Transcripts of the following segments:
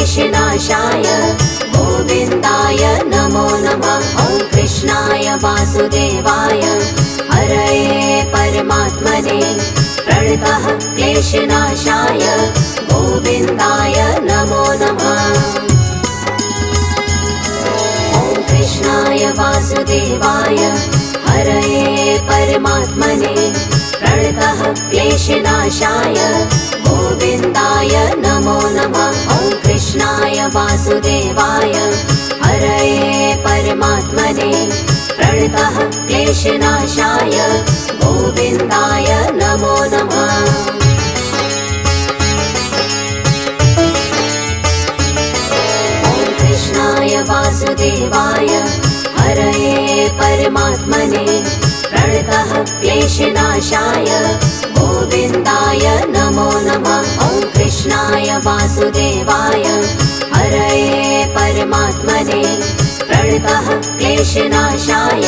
क्लेशनाशाय गोविन्दाय नमो नमः। ॐ कृष्णाय वासुदेवाय हरये परमात्मने प्रणतः क्लेशनाशाय गोविन्दाय नमो नमः। ॐ कृष्णाय वासुदेवाय हरये परमात्मने प्रणतः क्लेशनाशाय गोविन्दाय नमो नमः। ॐ कृष्णाय वासुदेवाय हरये परमात्मने प्रणतः क्लेशनाशाय गोविन्दाय नमो नमः। ॐ कृष्णाय वासुदेवाय हरये परमात्मने प्रणतः क्लेशनाशाय गोविन्दाय नमो नमः। ॐ कृष्णाय वासुदेवाय हरये परमात्मने प्रणतः क्लेशनाशाय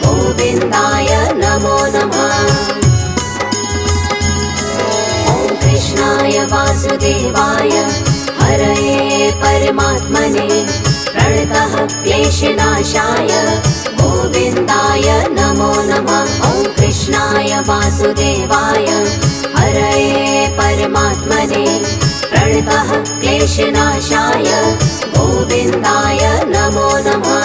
गोविन्दाय नमो नमः। ॐ कृष्णाय वासुदेवाय हरये परमात्मने प्रणतः क्लेशनाशाय गोविन्दाय नमो नमः। ॐ कृष्णाय वासुदेवाय हरये परमात्मने प्रणतः क्लेशनाशाय गोविन्दाय नमो नमः।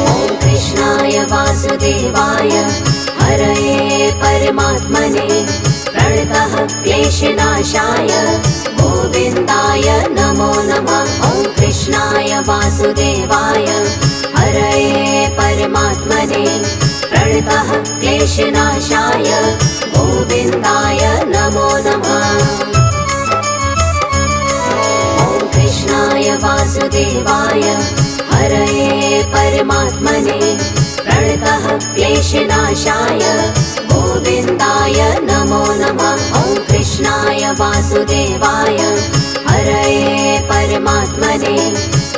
ॐ कृष्णाय वासुदेवाय हरये परमात्मने प्रणतः क्लेशनाशाय गोविन्दाय नमो नमः। ॐ कृष्णाय वासुदेवाय हरये परमात्मने प्रणतः क्लेशनाशाय गोविन्दाय नमो नमः। ॐ कृष्णाय वासुदेवाय हरये परमात्मने प्रणतः क्लेशनाशाय गोविन्दाय नमो नमः। ॐ कृष्णाय वासुदेवाय हरये परमात्मने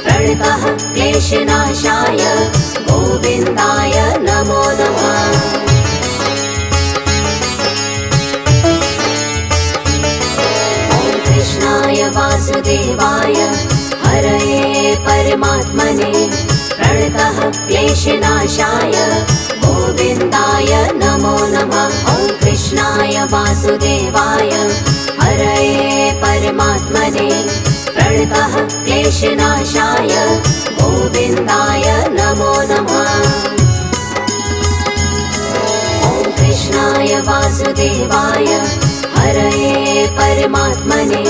प्रणतः क्लेशनाशाय गोविन्दाय नमो नमः। ॐ कृष्णाय वासुदेवाय हरये परमात्मने प्रणतः क्लेशनाशाय गोविन्दाय नमो नमः। ॐ कृष्णाय वासुदेवाय हरये परमात्मने प्रणतः क्लेशनाशाय गोविन्दाय नमो नमः। ॐ कृष्णाय वासुदेवाय हरये परमात्मने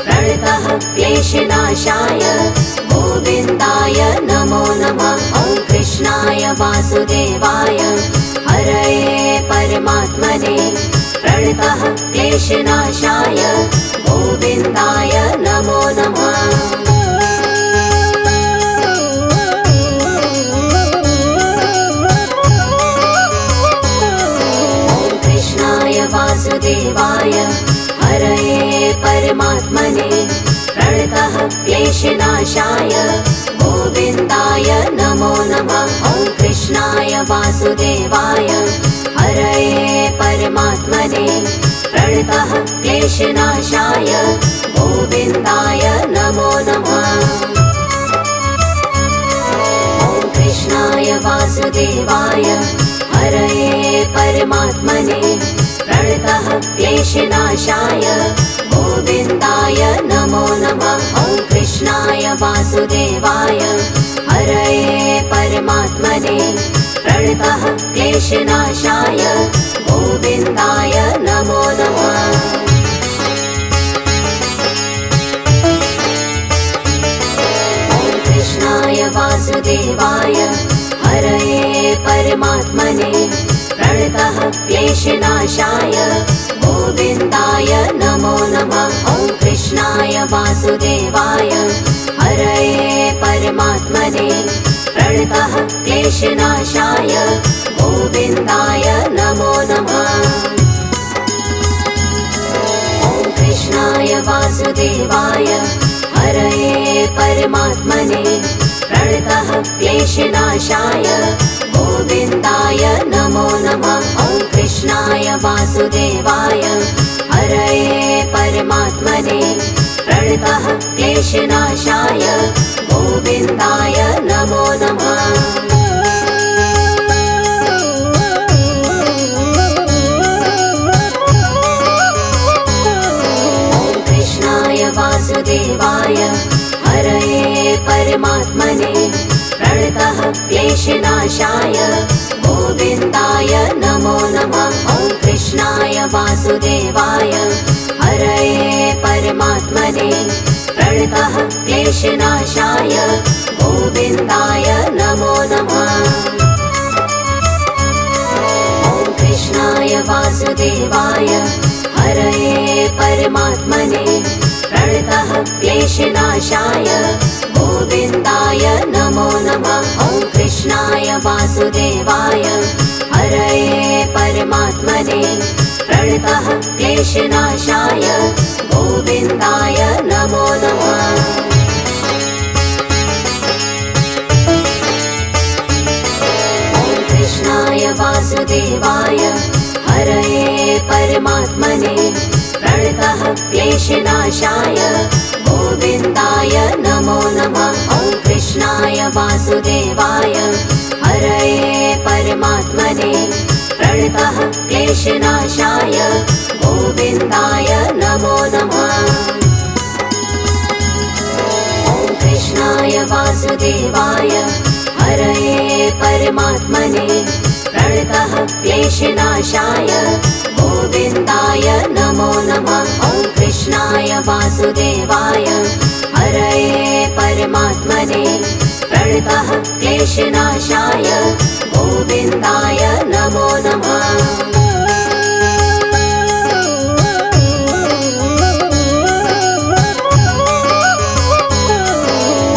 प्रणतः क्लेशनाशाय गोविन्दाय नमो नमः। ॐ कृष्णाय वासुदेवाय हरये परमात्मने प्रणतः क्लेशनाशाय गोविन्दाय नमो नमः। ॐ कृष्णाय वासुदेवाय हरये परमात्मने प्रणतः क्लेशनाशाय गोविन्दाय नमो नमः। ॐ कृष्णाय वासुदेवाय हरये परमात्मने प्रणतः क्लेशनाशाय गोविन्दाय नमो नमः। ॐ कृष्णाय वासुदेवाय हरये परमात्मने प्रणतः क्लेशनाशाय गोविन्दाय नमो नमः। ॐ कृष्णाय वासुदेवाय हरये परमात्मने प्रणतः क्लेशनाशाय गोविन्दाय नमो नमः। ॐ कृष्णाय वासुदेवाय हरये परमात्मने प्रणतः क्लेशनाशाय गोविन्दाय नमो नमः। ॐ कृष्णाय वासुदेवाय हरये परमात्मने प्रणतः क्लेशनाशाय गोविन्दाय नमो नमः। ॐ कृष्णाय वासुदेवाय हरये परमात्मने प्रणतः क्लेशनाशाय गोविन्दाय नमो नमः। वासुदेवाय हरये परमात्मने प्रणतः क्लेशनाशाय गोविन्दाय नमो नमः। वासुदेवाय हरये परमात्मने प्रणतः क्लेशनाशाय गोविन्दाय नमो नमः। ॐ कृष्णाय वासुदेवाय हरये परमात्मने प्रणतः क्लेशनाशाय गोविन्दाय नमो नमः। ॐ कृष्णाय वासुदेवाय हरये परमात्मने प्रणतः क्लेशनाशाय गोविन्दाय नमो नमः। ॐ कृष्णाय वासुदेवाय हरये परमात्मने प्रणतः क्लेशनाशाय गोविन्दाय नमो नमः। ॐ कृष्णाय वासुदेवाय हरये परमात्मने प्रणतः क्लेशनाशाय गोविन्दाय नमो नमः। ॐ कृष्णाय वासुदेवाय हरये परमात्मने प्रणतः क्लेशनाशाय गोविन्दाय नमो नमः। ॐ कृष्णाय वासुदेवाय हरये परमात्मने प्रणतः क्लेशनाशाय गोविन्दाय नमो नमः। ॐ कृष्णाय वासुदेवाय हरये परमात्मने प्रणतः क्लेशनाशाय गोविन्दाय नमो नमः।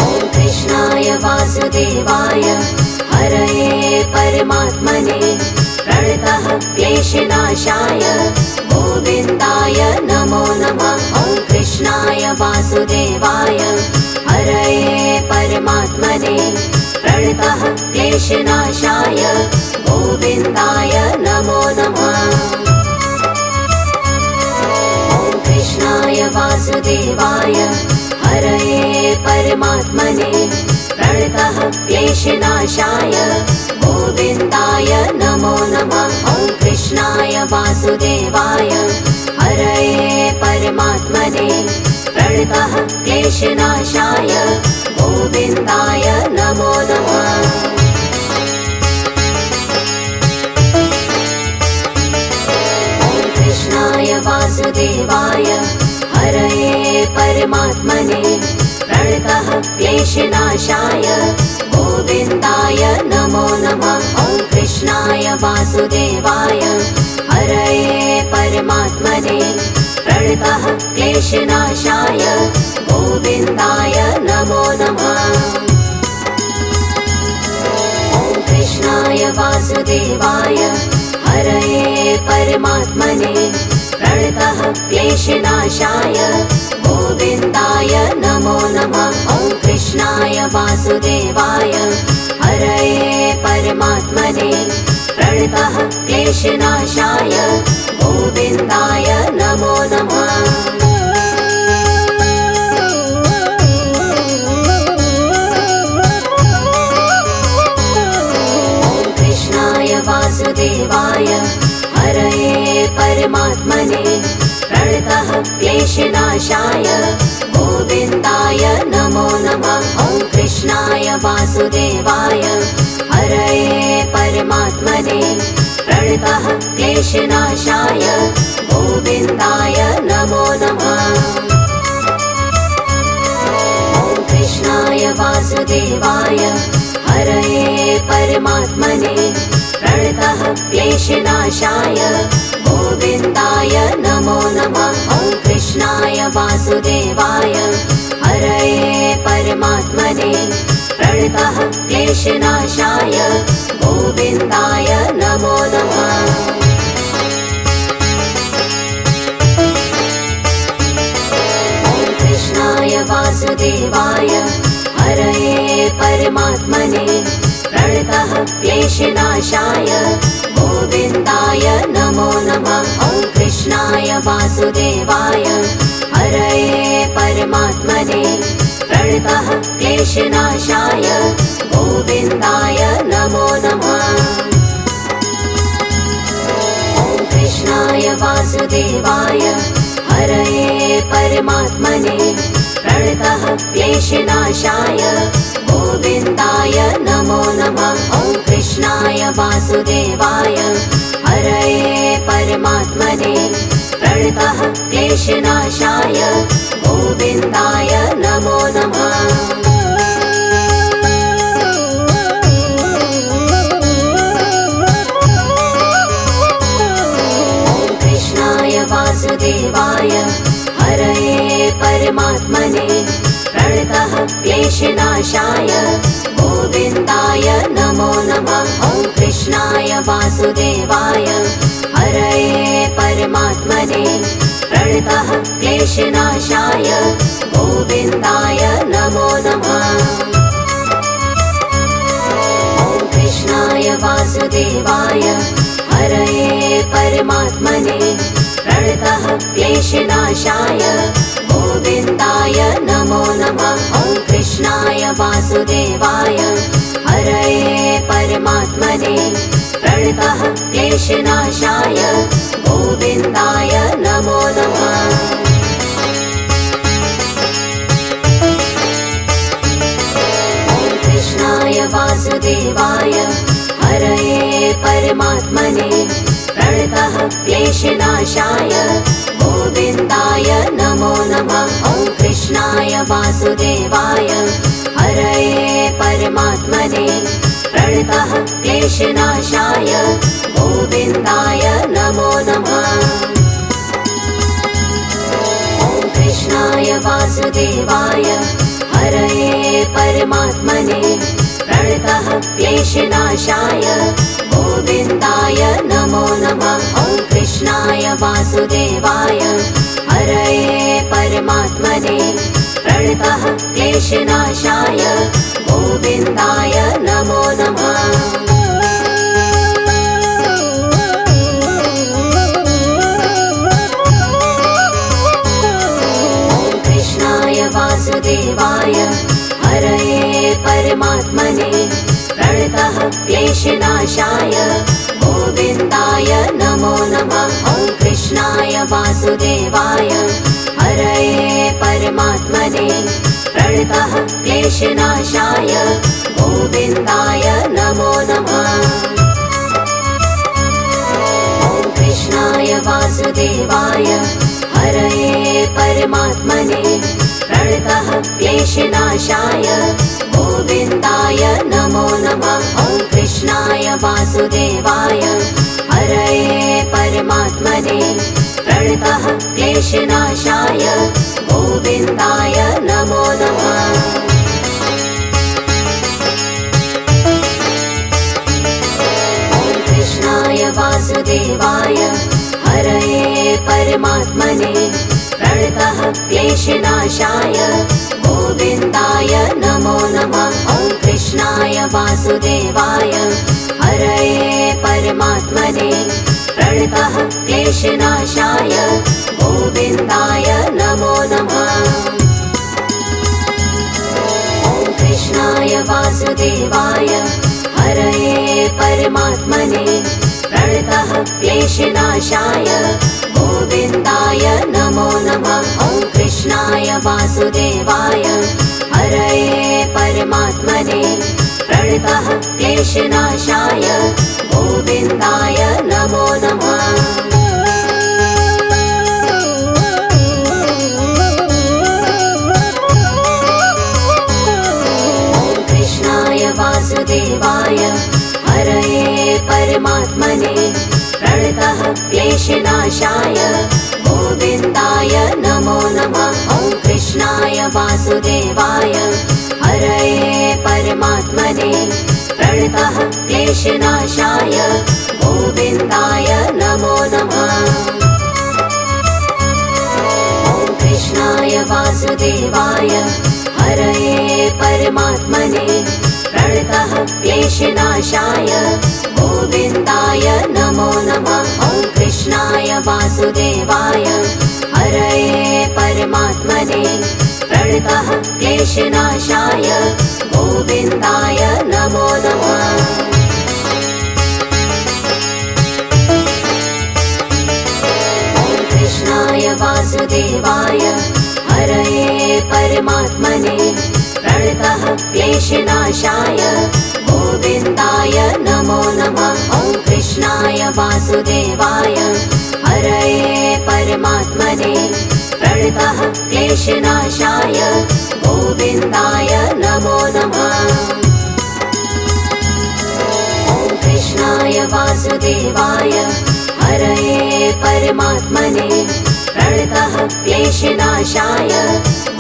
ॐ कृष्णाय वासुदेवाय हरये परमात्मने प्रणतः क्लेशनाशाय गोविन्दाय नमो नमः। ॐ कृष्णाय वासुदेवाय हरये परमात्मने प्रणतः क्लेशनाशाय गोविन्दाय नमो नमः। ॐ कृष्णाय वासुदेवाय हरये परमात्मने प्रणतः क्लेशनाशाय गोविन्दाय नमो नमः। ॐ कृष्णाय वासुदेवाय हरये परमात्मने प्रणतः क्लेशनाशाय गोविन्दाय नमो नमः। ॐ कृष्णाय वासुदेवाय हरये परमात्मने प्रणतः क्लेशनाशाय गोविन्दाय नमो नमः। ॐ कृष्णाय वासुदेवाय हरये परमात्मने प्रणतः क्लेशनाशाय गोविन्दाय नमो नमः। ॐ कृष्णाय वासुदेवाय हरये परमात्मने प्रणतः क्लेशनाशाय गोविन्दाय नमो नमः। ॐ कृष्णाय वासुदेवाय हरये परमात्मने प्रणतः क्लेशनाशाय गोविन्दाय नमो नमः। ॐ कृष्णाय वासुदेवाय हरये परमात्मने प्रणतः क्लेशनाशाय गोविन्दाय नमो नमः। ॐ कृष्णाय वासुदेवाय हरये परमात्मने प्रणतः क्लेशनाशाय गोविन्दाय नमो नमः। ॐ कृष्णाय वासुदेवाय हरये परमात्मने प्रणतः क्लेशनाशाय गोविन्दाय नमो नमः। ॐ कृष्णाय वासुदेवाय हरये परमात्मने प्रणतः क्लेशनाशाय गोविन्दाय नमो नमः। ॐ कृष्णाय वासुदेवाय हरये परमात्मने प्रणतः क्लेशनाशाय गोविन्दाय नमो नमः। वासुदेवाय हरये परमात्मने प्रणतः क्लेशनाशाय गोविन्दाय नमो नमः। ॐ कृष्णाय वासुदेवाय हरये परमात्मने प्रणतः क्लेशनाशाय गोविन्दाय नमो नमः। ॐ कृष्णाय वासुदेवाय हरये परमात्मने प्रणतः क्लेशनाशाय गोविन्दाय नमो नमः। ॐ कृष्णाय वासुदेवाय हरये परमात्मने प्रणतः क्लेशनाशाय गोविन्दाय नमो नमः। ॐ कृष्णाय वासुदेवाय हरये परमात्मने प्रणतः क्लेशनाशाय गोविन्दाय नमो नमः। ॐ कृष्णाय वासुदेवाय हरये परमात्मने प्रणतः क्लेशनाशाय गोविन्दाय नमो नमः। ॐ कृष्णाय वासुदेवाय हरये परमात्मने प्रणतः क्लेशनाशाय गोविन्दाय नमो नमः। ॐ कृष्णाय वासुदेवाय हरये परमात्मने प्रणतः क्लेशनाशाय गोविन्दाय नमो नमः। ॐ कृष्णाय वासुदेवाय हरये परमात्मने प्रणतः क्लेशनाशाय गोविन्दाय नमो नमः। ॐ कृष्णाय वासुदेवाय हरये परमात्मने प्रणतः क्लेशनाशाय गोविन्दाय नमो नमः। ॐ कृष्णाय वासुदेवाय हरये परमात्मने प्रणतः क्लेशनाशाय गोविन्दाय नमो नमः। ॐ कृष्णाय वासुदेवाय हरये परमात्मने प्रणतः क्लेशनाशाय गोविन्दाय नमो नमः। ॐ कृष्णाय वासुदेवाय हरये परमात्मने प्रणतः क्लेशनाशाय गोविन्दाय नमो नमः। ॐ कृष्णाय वासुदेवाय हरये परमात्मने प्रणतः क्लेशनाशाय गोविन्दाय नमो नमः। ॐ कृष्णाय वासुदेवाय हरये परमात्मने प्रणतः क्लेशनाशाय गोविन्दाय नमो नमः। ॐ कृष्णाय वासुदेवाय हरये परमात्मने प्रणतः क्लेशनाशाय गोविन्दाय नमो नमः। ॐ कृष्णाय वासुदेवाय हरये परमात्मने प्रणतः क्लेशनाशाय गोविन्दाय नमो नमः। ॐ कृष्णाय वासुदेवाय हरये परमात्मने प्रणतः क्लेशनाशाय गोविन्दाय नमो नमः। ॐ कृष्णाय वासुदेवाय हरये परमात्मने प्रणतः क्लेशनाशाय गोविन्दाय नमो नमः। ॐ कृष्णाय वासुदेवाय हरये परमात्मने प्रणतः क्लेशनाशाय गोविन्दाय नमो नमः। ॐ कृष्णाय वासुदेवाय हरये परमात्मने प्रणतः क्लेशनाशाय गोविन्दाय नमो नमः। ॐ कृष्णाय वासुदेवाय हरये परमात्मने प्रणतः क्लेशनाशाय गोविन्दाय नमो नमः। ॐ कृष्णाय वासुदेवाय हरये परमात्मने प्रणतः क्लेशनाशाय गोविन्दाय नमो नमः। कृष्णाय वासुदेवाय हरये परमात्मने प्रणतः क्लेशनाशाय गोविन्दाय नमो नमः। ॐ कृष्णाय वासुदेवाय हरये परमात्मने प्रणतः क्लेशनाशाय गोविन्दाय नमो नमः। ॐ कृष्णाय वासुदेवाय हरये परमात्मने प्रणतः क्लेशनाशाय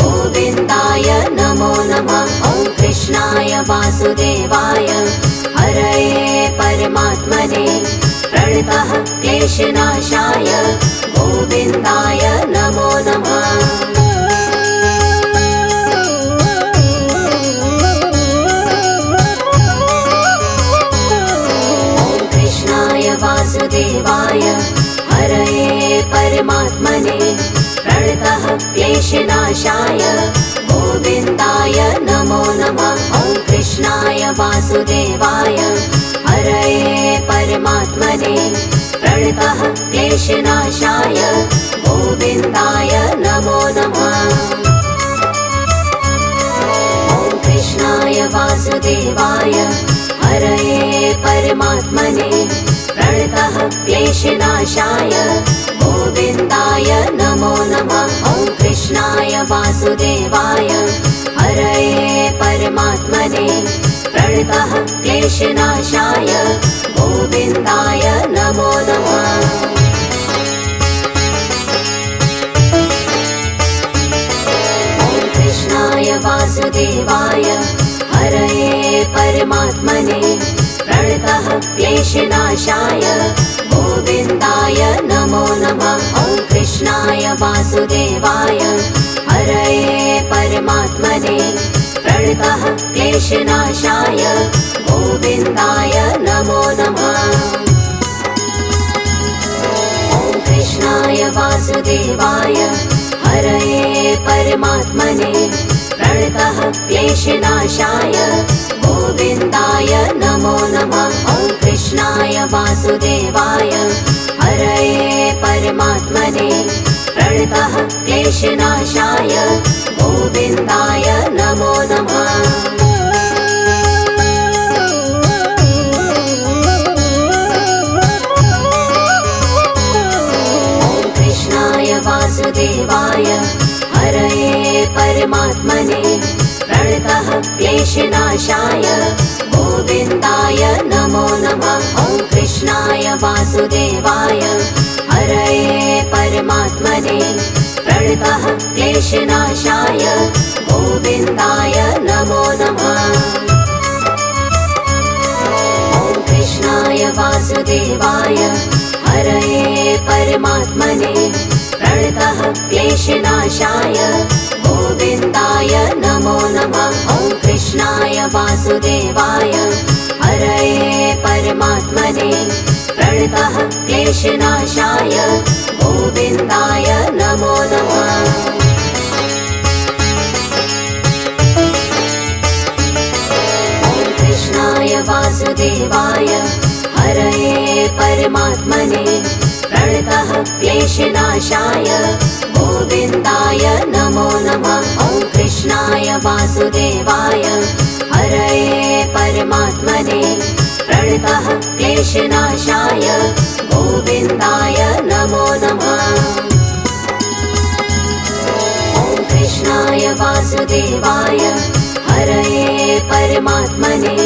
गोविन्दाय नमो नमः। ॐ कृष्णाय वासुदेवाय हरये परमात्मने प्रणतः क्लेशनाशाय गोविन्दाय नमो नमः। वासुदेवाय हरये परमात्मने प्रणतः क्लेशनाशाय गोविन्दाय नमो नमः। ॐ कृष्णाय वासुदेवाय हरये परमात्मने प्रणतः क्लेशनाशाय गोविन्दाय नमो नमः। ॐ कृष्णाय वासुदेवाय हरये परमात्मने प्रणतः क्लेशनाशाय गोविन्दाय नमो नमः। ॐ कृष्णाय वासुदेवाय हरये परमात्मने प्रणतः क्लेशनाशाय गोविन्दाय नमो नमः। ॐ कृष्णाय वासुदेवाय हरये परमात्मने प्रणतः क्लेशनाशाय गोविन्दाय नमो नमः। ॐ कृष्णाय वासुदेवाय हरये परमात्मने प्रणतः क्लेशनाशाय गोविन्दाय नमो नमः। ॐ कृष्णाय वासुदेवाय हरये परमात्मने प्रणतः क्लेशनाशाय गोविन्दाय नमो नमः। ॐ कृष्णाय वासुदेवाय हरये परमात्मने प्रणतः क्लेशनाशाय गोविन्दाय नमो नमः। ॐ कृष्णाय वासुदेवाय हरये परमात्मने प्रणतः क्लेशनाशाय गोविन्दाय नमो नमः। ॐ कृष्णाय वासुदेवाय हरये परमात्मने प्रणतः क्लेशनाशाय गोविन्दाय नमो नमः। ॐ कृष्णाय वासुदेवाय हरये परमात्मने प्रणतः क्लेशनाशाय गोविन्दाय नमो नमः। ॐ कृष्णाय वासुदेवाय हरये परमात्मने प्रणतः क्लेशनाशाय गोविन्दाय नमो नमः। ॐ कृष्णाय वासुदेवाय हरये परमात्मने प्रणतः क्लेशनाशाय गोविन्दाय नमो नमः। ॐ कृष्णाय वासुदेवाय हरये परमात्मने प्रणतः क्लेशनाशाय गोविन्दाय नमो नमः। ॐ कृष्णाय वासुदेवाय हरये परमात्मने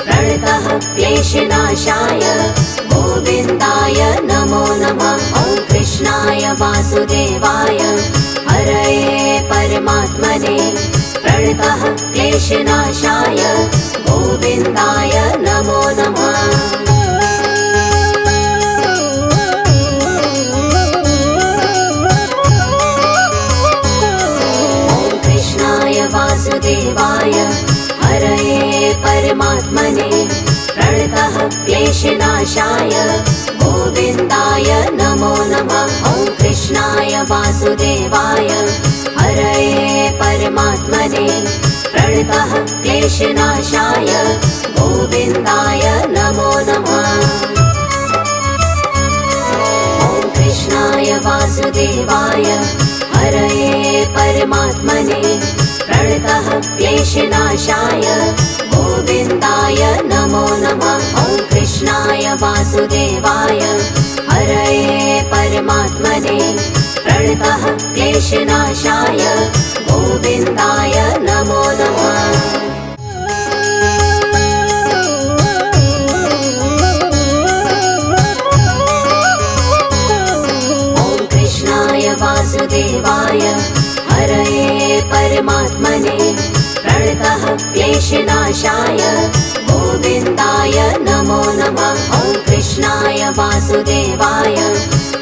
प्रणतः क्लेशनाशाय गोविन्दाय नमो नमः। ॐ कृष्णाय वासुदेवाय हरये परमात्मने प्रणतः क्लेशनाशाय गोविन्दाय नमो नमः। ॐ कृष्णाय वासुदेवाय हरये परमात्मने प्रणतः क्लेशनाशाय गोविन्दाय नमो नमः। कृष्णाय वासुदेवाय हरये परमात्मने प्रणतः क्लेशनाशाय गोविन्दाय नमो नमः। ॐ कृष्णाय वासुदेवाय हरये परमात्मने प्रणतः क्लेशनाशाय गोविन्दाय नमो नमः। ॐ कृष्णाय वासुदेवाय हरये परमात्मने प्रणतः क्लेशनाशाय गोविन्दाय नमो नमः। ॐ कृष्णाय वासुदेवाय हरये परमात्मने प्रणतः क्लेशनाशाय गोविन्दाय नमो नमः। ॐ कृष्णाय वासुदेवाय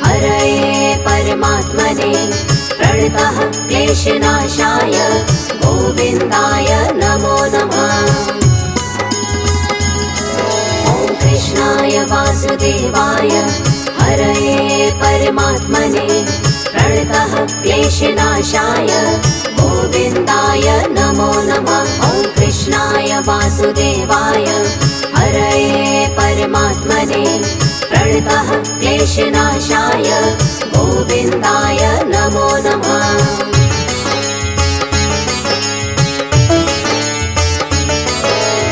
हरये परमात्मने प्रणतः क्लेशनाशाय गोविन्दाय नमो नमः। ॐ कृष्णाय वासुदेवाय हरये परमात्मने प्रणतः क्लेशनाशाय गोविन्दाय नमो नमः। ॐ कृष्णाय वासुदेवाय हरये परमात्मने प्रणतः क्लेशनाशाय गोविन्दाय नमो नमः।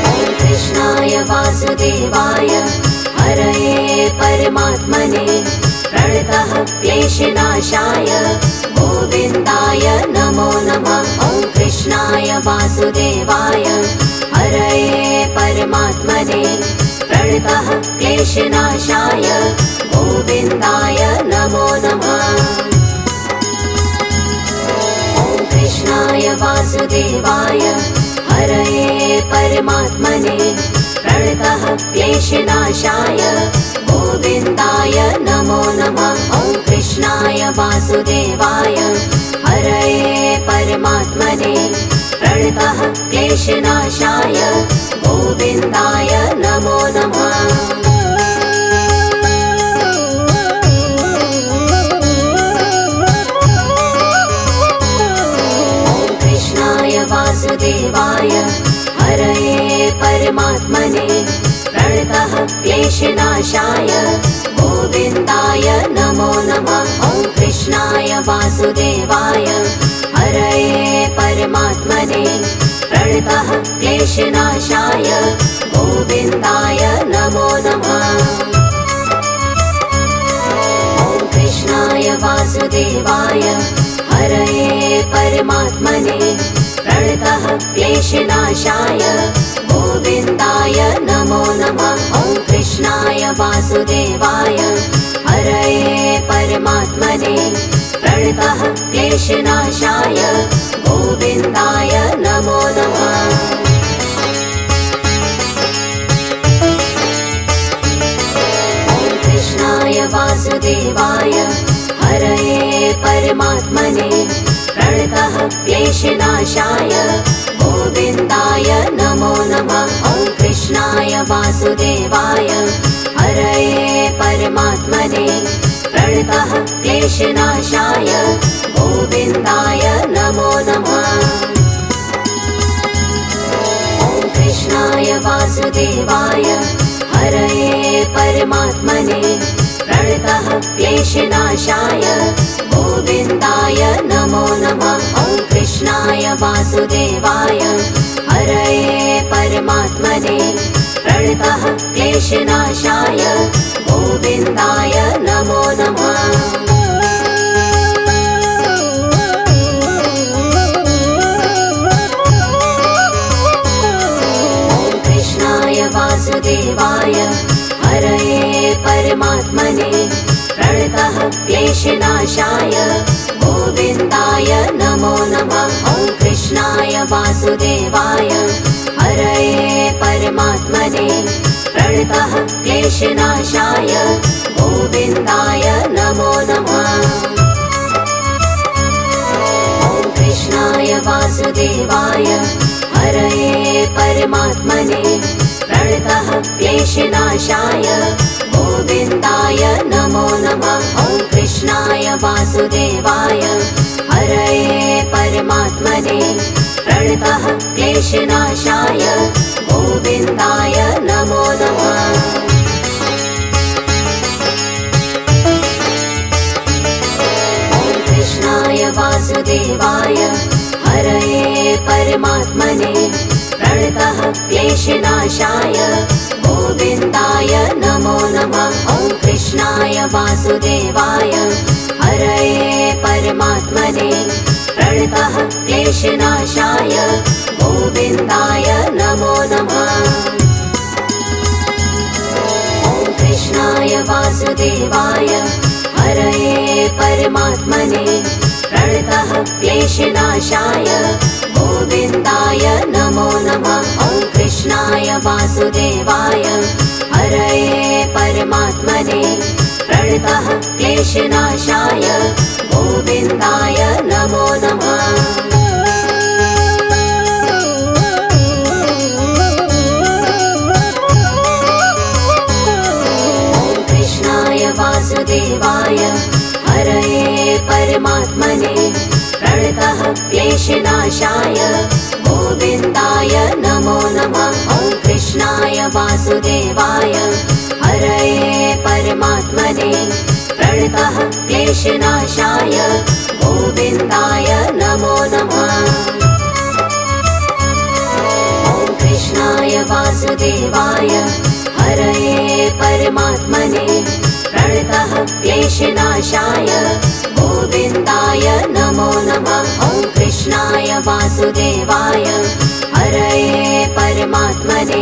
ॐ कृष्णाय वासुदेवाय हरये परमात्मने प्रणतः क्लेशनाशाय गोविन्दाय नमो नमः। ॐ कृष्णाय वासुदेवाय हरये परमात्मने प्रणतः क्लेशनाशाय गोविन्दाय नमो नमः। ॐ कृष्णाय वासुदेवाय हरये परमात्मने प्रणतः क्लेशनाशाय गोविन्दाय नमो नमः। ॐ कृष्णाय वासुदेवाय हरये परमात्मने प्रणतः क्लेशनाशाय गोविन्दाय नमो नमः। ॐ कृष्णाय वासुदेवाय हरये परमात्मने प्रणतः क्लेशनाशाय गोविन्दाय नमो नमः। ॐ कृष्णाय वासुदेवाय हरये परमात्मने प्रणतः क्लेशनाशाय गोविन्दाय नमो नमः। ॐ कृष्णाय वासुदेवाय हरये परमात्मने प्रणतः क्लेशनाशाय गोविन्दाय नमो नमः। ॐ कृष्णाय वासुदेवाय हरये परमात्मने प्रणतः क्लेशनाशाय गोविन्दाय नमो नमः। ॐ कृष्णाय वासुदेवाय हरये परमात्मने प्रणतः क्लेशनाशाय गोविन्दाय नमो नमः। ॐ कृष्णाय वासुदेवाय हरये परमात्मने प्रणतः क्लेशनाशाय गोविन्दाय नमो नमः। ॐ कृष्णाय वासुदेवाय हरये परमात्मने प्रणतः क्लेशनाशाय गोविन्दाय नमो नमः। ॐ कृष्णाय वासुदेवाय हरये परमात्मने प्रणतः क्लेशनाशाय गोविन्दाय नमो नमः। ॐ कृष्णाय वासुदेवाय हरये परमात्मने प्रणतः क्लेशनाशाय गोविन्दाय नमो नमः। ॐ कृष्णाय वासुदेवाय हरये परमात्मने प्रणतः क्लेशनाशाय गोविन्दाय नमो नमः। ॐ कृष्णाय वासुदेवाय हरये परमात्मने प्रणतः क्लेशनाशाय गोविन्दाय नमो नमः। ॐ कृष्णाय वासुदेवाय हरये परमात्मने प्रणतः क्लेशनाशाय गोविन्दाय नमो नमः। कृष्णाय वासुदेवाय हरये परमात्मने प्रणतः क्लेशनाशाय गोविन्दाय नमो नमः। ॐ कृष्णाय वासुदेवाय हरये परमात्मने प्रणतः क्लेशनाशाय गोविन्दाय नमो नमः। ॐ कृष्णाय वासुदेवाय हरये परमात्मने प्रणतः क्लेशनाशाय गोविन्दाय नमो नमः। ॐ कृष्णाय वासुदेवाय हरये परमात्मने प्रणतः क्लेशनाशाय गोविन्दाय नमो नमः। वासुदेवाय हरये परमात्मने प्रणतः क्लेशनाशाय गोविन्दाय नमो नमः। ॐ कृष्णाय वासुदेवाय हरये परमात्मने प्रणतः क्लेशनाशाय गोविन्दाय नमो नमः। ॐ कृष्णाय वासुदेवाय हरये परमात्मने प्रणतः क्लेशनाशाय गोविन्दाय नमो नमः। ॐ कृष्णाय वासुदेवाय हरये परमात्मने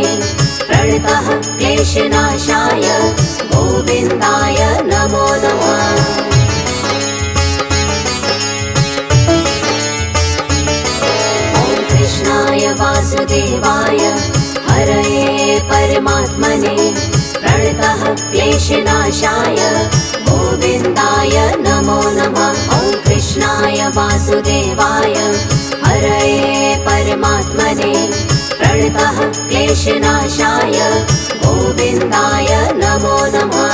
प्रणतः क्लेशनाशाय गोविन्दाय नमो नमः। ॐ कृष्णाय वासुदेवाय हरये परमात्मने प्रणतः क्लेशनाशाय गोविन्दाय नमो नमः। ॐ कृष्णाय वासुदेवाय हरये परमात्मने प्रणतः क्लेशनाशाय गोविन्दाय नमो नमः।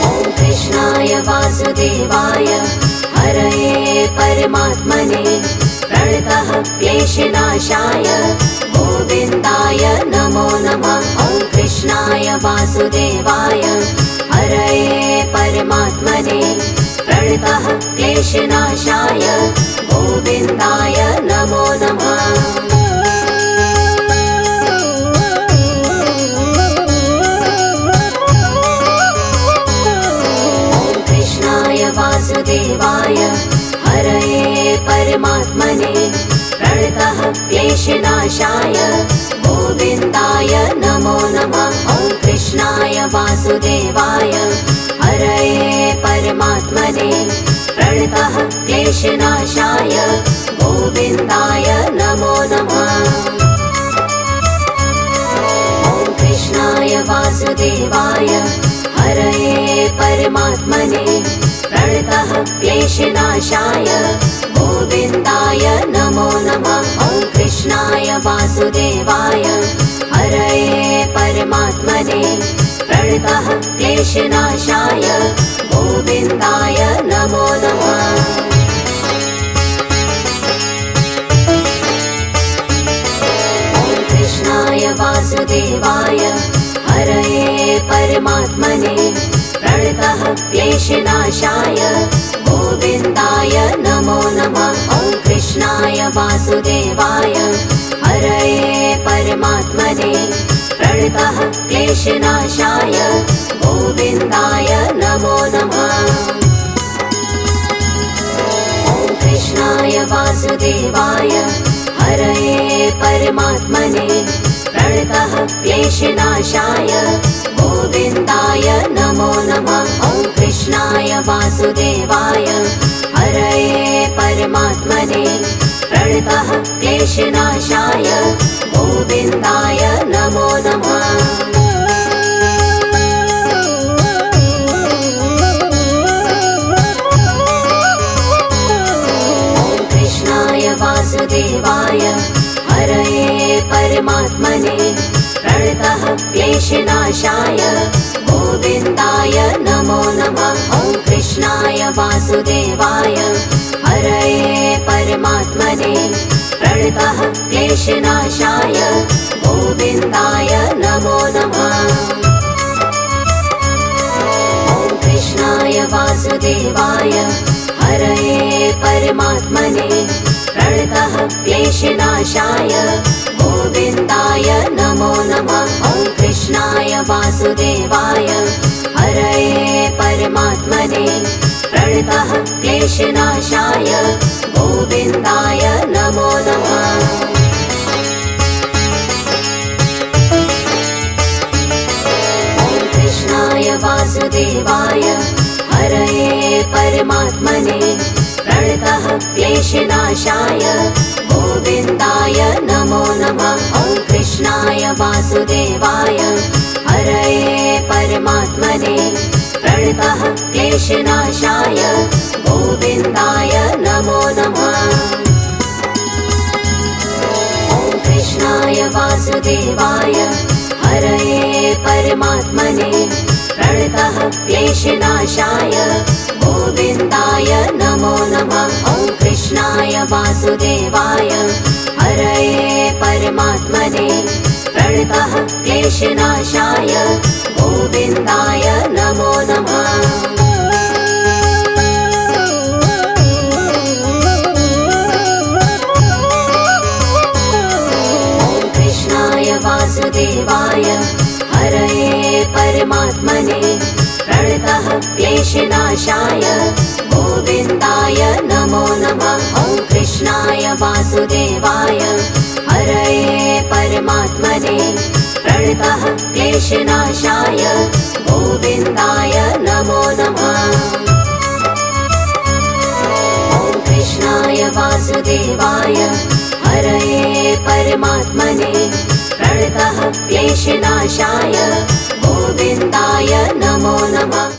ॐ कृष्णाय वासुदेवाय हरये परमात्मने प्रणतः क्लेशनाशाय गोविन्दाय नमो नमः। ॐ कृष्णाय वासुदेवाय हरये परमात्मने प्रणतः क्लेशनाशाय गोविन्दाय नमो नमः। ॐ कृष्णाय वासुदेवाय हरये परमात्मने प्रणतः क्लेशनाशाय गोविन्दाय नमो नमः। ॐ कृष्णाय वासुदेवाय हरये परमात्मने प्रणतः क्लेशनाशाय गोविन्दाय नमो नमः। ॐ कृष्णाय वासुदेवाय हरये परमात्मने प्रणतः क्लेशनाशाय गोविन्दाय नमो नमः। ॐ कृष्णाय वासुदेवाय हरये परमात्मने प्रणतः क्लेशनाशाय गोविन्दाय नमो नमः। ॐ कृष्णाय वासुदेवाय हरये परमात्मने प्रणतः क्लेशनाशाय गोविन्दाय नमो नमः। ॐ कृष्णाय वासुदेवाय हरये परमात्मने प्रणतः क्लेशनाशाय गोविन्दाय नमो नमः। ॐ कृष्णाय वासुदेवाय हरये परमात्मने प्रणतः क्लेशनाशाय गोविन्दाय नमो नमः। ॐ कृष्णाय वासुदेवाय हरये परमात्मने प्रणतः क्लेशनाशाय गोविन्दाय नमो नमः। ॐ कृष्णाय वासुदेवाय हरये परमात्मने प्रणतः क्लेशनाशाय गोविन्दाय नमो नमः। वासुदेवाय हरये परमात्मने प्रणतः क्लेशनाशाय गोविन्दाय नमो नमः। ॐ कृष्णाय वासुदेवाय हरये परमात्मने प्रणतः क्लेशनाशाय गोविन्दाय नमो नमः। ॐ कृष्णाय वासुदेवाय हरये परमात्मने प्रणतः क्लेशनाशाय गोविन्दाय नमो नमः। ॐ कृष्णाय वासुदेवाय हरये परमात्मने प्रणतः क्लेशनाशाय गोविन्दाय नमो नमः। ॐ कृष्णाय वासुदेवाय हरये परमात्मने प्रणतः क्लेशनाशाय गोविन्दाय नमो नमः। ॐ कृष्णाय वासुदेवाय हरये परमात्मने प्रणतः क्लेशनाशाय गोविन्दाय नमो नमः। ॐ कृष्णाय वासुदेवाय हरये परमात्मने प्रणतः क्लेशनाशाय गोविन्दाय नमो नमः। ॐ कृष्णाय वासुदेवाय हरये परमात्मने प्रणतः क्लेशनाशाय गोविन्दाय नमो नमः। ॐ कृष्णाय वासुदेवाय हरये परमात्मने प्रणतः क्लेशनाशाय गोविन्दाय नमो नमः। ॐ कृष्णाय वासुदेवाय हरये परमात्मने प्रणतः क्लेशनाशाय गोविन्दाय नमो नमः।